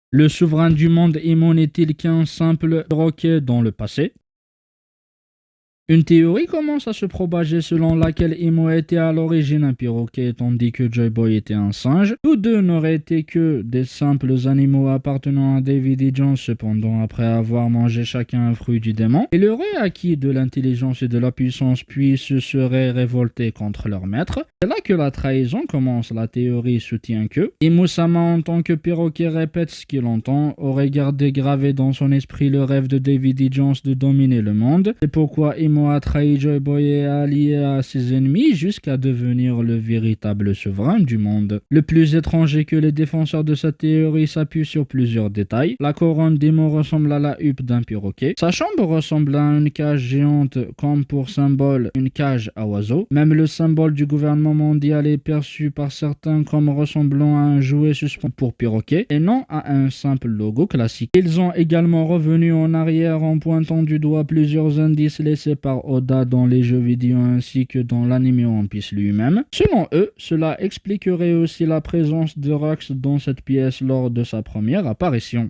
Le souverain du monde Imo n'est-il qu'un simple perroquet dans le passé? Une théorie commence à se propager selon laquelle Imo était à l'origine un perroquet tandis que Joy Boy était un singe. Tous deux n'auraient été que des simples animaux appartenant à David et John. Cependant, après avoir mangé chacun un fruit du démon, ils auraient acquis de l'intelligence et de la puissance puis se seraient révoltés contre leur maître. C'est là que la trahison commence. La théorie soutient que Imo-sama, en tant que perroquet, répète ce qu'il entend, aurait gardé gravé dans son esprit le rêve de David E. Jones de dominer le monde. C'est pourquoi Imo a trahi Joy Boy et allié à ses ennemis jusqu'à devenir le véritable souverain du monde. Le plus étrange est que les défenseurs de cette théorie s'appuient sur plusieurs détails. La couronne d'Imo ressemble à la huppe d'un perroquet. Sa chambre ressemble à une cage géante comme pour symbole une cage à oiseaux. Même le symbole du gouvernement mondial est perçu par certains comme ressemblant à un jouet suspendu pour perroquet et non à un simple logo classique. Ils ont également revenu en arrière en pointant du doigt plusieurs indices laissés par Oda dans les jeux vidéo ainsi que dans l'anime One Piece lui-même. Selon eux, cela expliquerait aussi la présence de Rox dans cette pièce lors de sa première apparition.